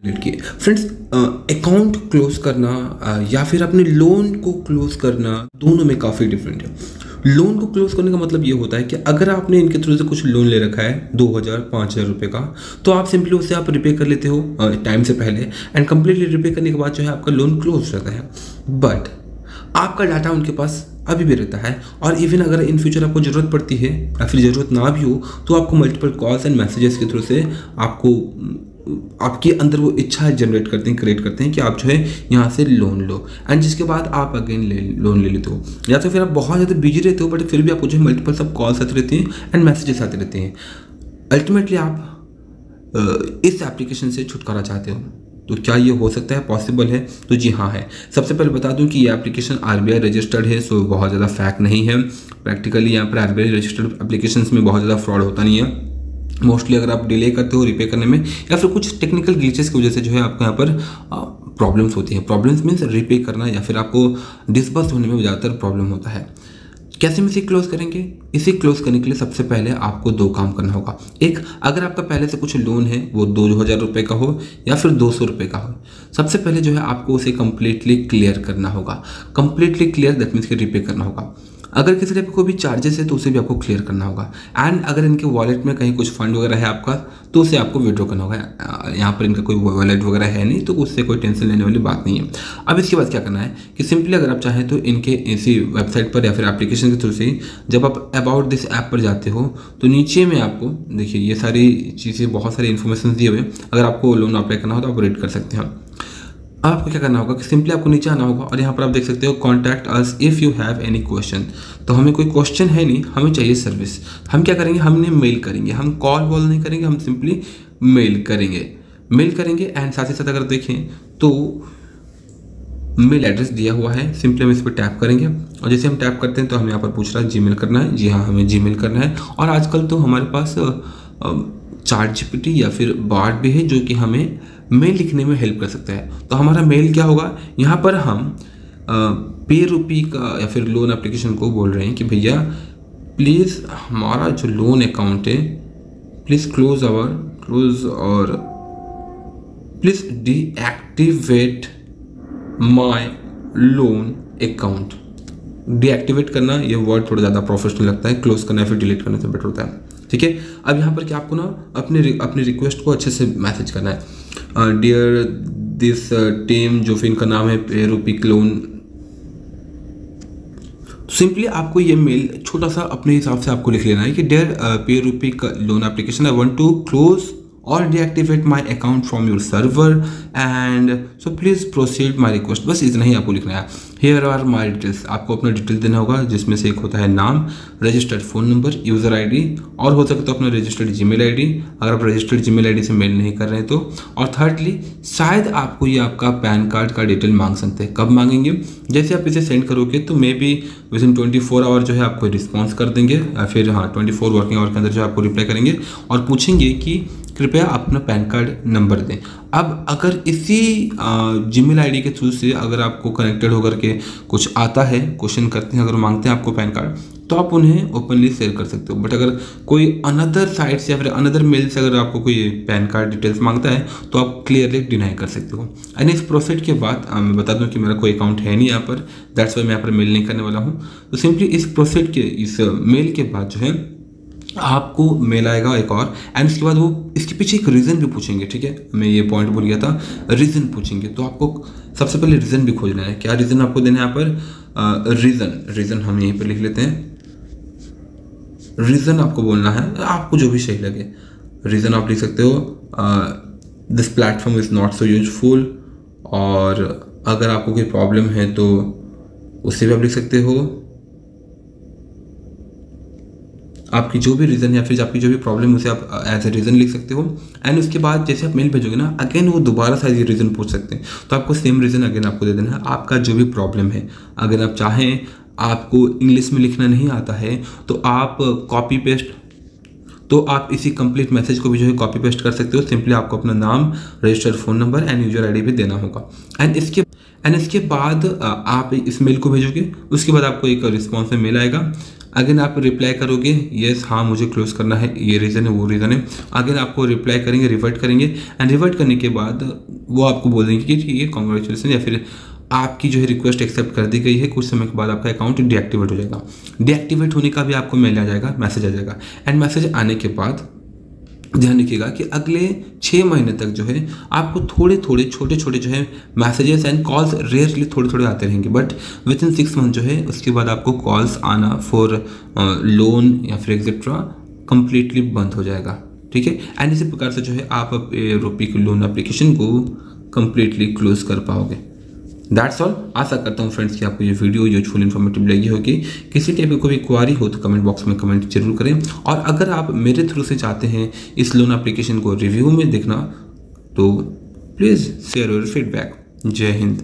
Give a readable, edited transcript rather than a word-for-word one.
की friends, account close करना या फिर अपने लोन को क्लोज करना, दोनों में काफ़ी डिफरेंट है। लोन को क्लोज करने का मतलब ये होता है कि अगर आपने इनके थ्रू से कुछ लोन ले रखा है 2000 5000 रुपये का, तो आप सिंपली उसे आप रिपे कर लेते हो टाइम से पहले, एंड कम्प्लीटली रिपे करने के बाद जो है आपका लोन क्लोज रहता है। बट आपका डाटा उनके पास अभी भी रहता है, और इवन अगर इन फ्यूचर आपको ज़रूरत पड़ती है या फिर ज़रूरत ना भी हो, तो आपको मल्टीपल कॉल्स एंड मैसेजेस के थ्रू से आपको आपके अंदर वो इच्छा जनरेट करते हैं, क्रिएट करते हैं कि आप जो है यहाँ से लोन लो, एंड जिसके बाद आप अगेन लोन ले लेते हो। या तो फिर आप बहुत ज़्यादा बिजी रहते हो, बट फिर भी आपको जो है मल्टीपल सब कॉल्स आते रहते हैं एंड मैसेजेस आते रहते हैं। अल्टीमेटली आप इस एप्लीकेशन से छुटकारा चाहते हो, तो क्या ये हो सकता है, पॉसिबल है? तो जी हाँ है। सबसे पहले बता दूं कि ये एप्लीकेशन RBI रजिस्टर्ड है, सो बहुत ज़्यादा फैक नहीं है। प्रैक्टिकली यहाँ पर RBI रजिस्टर्ड एप्लीकेशंस में बहुत ज़्यादा फ्रॉड होता नहीं है। मोस्टली अगर आप डिले करते हो रिपे करने में या फिर कुछ टेक्निकल ग्लिचेस की वजह से जो है आपको यहाँ पर प्रॉब्लम्स होती हैं। प्रॉब्लम्स मीन्स रिपे करना या फिर आपको डिसबर्स होने में ज़्यादातर प्रॉब्लम होता है। कैसे हम इसे क्लोज करेंगे? इसे क्लोज करने के लिए सबसे पहले आपको दो काम करना होगा। एक, अगर आपका पहले से कुछ लोन है, वो 2000 रुपये का हो या फिर 200 रुपये का हो, सबसे पहले जो है आपको उसे कम्प्लीटली क्लियर करना होगा। कम्प्लीटली क्लियर दैट मीन्स कि रिपे करना होगा। अगर किसी टाइप को भी चार्जेस है तो उसे भी आपको क्लियर करना होगा। एंड अगर इनके वॉलेट में कहीं कुछ फंड वगैरह है आपका, तो उसे आपको विड्रॉ करना होगा। यहाँ पर इनका कोई वॉलेट वगैरह है नहीं, तो उससे कोई टेंशन लेने वाली बात नहीं है। अब इसके बाद क्या करना है कि सिंपली अगर आप चाहें तो इनके इसी वेबसाइट पर या फिर एप्लीकेशन के थ्रू से ही जब आप अबाउट दिस ऐप पर जाते हो, तो नीचे में आपको देखिए ये सारी चीज़ें, बहुत सारी इन्फॉर्मेशन दिए हुए। अगर आपको लोन अप्लाई करना हो तो आप रीड कर सकते हैं। अब आपको क्या करना होगा कि सिंपली आपको नीचे आना होगा, और यहाँ पर आप देख सकते हो contact us if you have any question. तो हमें कोई क्वेश्चन है नहीं, हमें चाहिए सर्विस। हम क्या करेंगे, हमने मेल करेंगे, हम कॉल वॉल नहीं करेंगे, हम सिंपली मेल करेंगे। एंड साथ ही साथ अगर देखें तो मेल एड्रेस दिया हुआ है, सिंपली हम इस पर टैप करेंगे, और जैसे हम टैप करते हैं तो हमें यहाँ पर पूछ रहा है जीमेल करना है। जी हाँ, हमें जीमेल करना है। और आजकल तो हमारे पास ChatGPT या फिर बार्ड भी है जो कि हमें मेल लिखने में हेल्प कर सकता है। तो हमारा मेल क्या होगा, यहाँ पर हम PayRupee का या फिर लोन एप्लीकेशन को बोल रहे हैं कि भैया प्लीज़ हमारा जो लोन अकाउंट है, प्लीज़ क्लोज और please deactivate my loan account. Deactivate करना ये वर्ड थोड़ा ज़्यादा प्रोफेशनल लगता है, क्लोज करना या फिर डिलीट करने से बेटर होता है। ठीक है, अब यहाँ पर क्या आपको ना अपनी रिक्वेस्ट को अच्छे से मैसेज करना है। डियर दिस टीम, जो फिर इनका नाम है PayRupee लोन। सिंपली आपको ये मेल छोटा सा अपने हिसाब से आपको लिख लेना है कि dear PayRupee loan application, I want to close और deactivate my account from your server, and so please proceed my request. बस इतना ही आपको लिखना है। हेयर आर माई डिटेल्स, आपको अपना डिटेल देना होगा, जिसमें से एक होता है नाम, registered phone number, user ID, और हो सके तो अपना रजिस्टर्ड जीमेल ID अगर आप रजिस्टर्ड जीमेल ID से मेल नहीं कर रहे हैं तो। और थर्डली, शायद आपको ये आपका पैन कार्ड का डिटेल मांग सकते हैं। कब मांगेंगे? जैसे आप इसे सेंड करोगे तो maybe within 24 hour जो है आपको रिस्पॉन्स कर देंगे, या फिर हाँ 24 वर्किंग आवर के अंदर जो आपको रिप्लाई करेंगे और पूछेंगे कि कृपया अपना पैन कार्ड नंबर दें। अब अगर इसी जीमेल ID के थ्रू से अगर आपको कनेक्टेड होकर के कुछ आता है, क्वेश्चन करते हैं, अगर मांगते हैं आपको पैन कार्ड, तो आप उन्हें ओपनली शेयर कर सकते हो। बट अगर कोई अनदर साइट से या फिर अनदर मेल से अगर आपको कोई पैन कार्ड डिटेल्स मांगता है तो आप क्लियरली डिनाई कर सकते हो। एंड इस प्रोसेस के बाद मैं बता दूं कि मेरा कोई अकाउंट है नहीं यहाँ पर, दैट्स वाई मैं यहाँ पर मेल नहीं करने वाला हूँ। तो सिंपली इस प्रोसेस के, इस मेल के बाद जो है आपको मेल आएगा एक और, एंड उसके बाद वो इसके पीछे एक रीज़न भी पूछेंगे। ठीक है, मैं ये पॉइंट भूल गया था, रीज़न पूछेंगे। तो आपको सबसे पहले रीज़न भी खोजना है। क्या रीज़न आपको देना है यहाँ पर? रीज़न हम यहीं पर लिख लेते हैं। रीज़न आपको बोलना है, आपको जो भी सही लगे। रीज़न आप लिख सकते हो this platform is not so useful, और अगर आपको कोई प्रॉब्लम है तो उससे भी आप लिख सकते हो। आपकी जो भी रीज़न या फिर आपकी जो भी प्रॉब्लम उसे आप एज ए रीज़न लिख सकते हो। एंड उसके बाद जैसे आप मेल भेजोगे ना, अगेन वो दोबारा से ये रीज़न पूछ सकते हैं, तो आपको सेम रीज़न अगेन आपको दे देना है। आपका जो भी प्रॉब्लम है, अगर आप चाहें, आपको इंग्लिश में लिखना नहीं आता है तो आप कॉपी पेस्ट, तो आप इसी कंप्लीट मैसेज को भी जो है कॉपी पेस्ट कर सकते हो। सिंपली आपको अपना नाम, registered phone number and user ID भी देना होगा। एंड इसके बाद आप इस मेल को भेजोगे, उसके बाद आपको एक रिस्पॉन्स में मेल आएगा। अगर आप रिप्लाई करोगे यस हाँ मुझे क्लोज करना है, ये रीज़न है वो रीज़न है, अगर आपको रिप्लाई करेंगे रिवर्ट करेंगे एंड रिवर्ट करने के बाद वो आपको बोलेंगे कि ठीक है कॉन्ग्रेचुलेसन, या फिर आपकी जो है रिक्वेस्ट एक्सेप्ट कर दी गई है, कुछ समय के बाद आपका अकाउंट डीएक्टिवेट हो जाएगा। डीएक्टिवेट होने का भी आपको मेल आ जाएगा, मैसेज आ जाएगा एंड मैसेज आने के बाद ध्यान रखिएगा कि अगले 6 महीने तक जो है आपको थोड़े थोड़े छोटे छोटे जो है मैसेजेस एंड कॉल्स रेयरली थोड़े थोड़े आते रहेंगे, बट विद इन 6 मंथ जो है उसके बाद आपको कॉल्स आना फॉर लोन या फिर एक्सेट्रा कंप्लीटली बंद हो जाएगा। ठीक है, एंड इसी प्रकार से जो है आप रुपी की लोन एप्लीकेशन को कंप्लीटली क्लोज कर पाओगे। That's all. आशा करता हूँ फ्रेंड्स कि आपको ये वीडियो यूजफुल इन्फॉर्मेटिव लगी होगी। किसी टाइप की कोई क्वारी हो तो कमेंट बॉक्स में कमेंट जरूर करें, और अगर आप मेरे थ्रू से चाहते हैं इस लोन एप्लीकेशन को रिव्यू में देखना तो प्लीज़ शेयर योर फीडबैक। जय हिंद।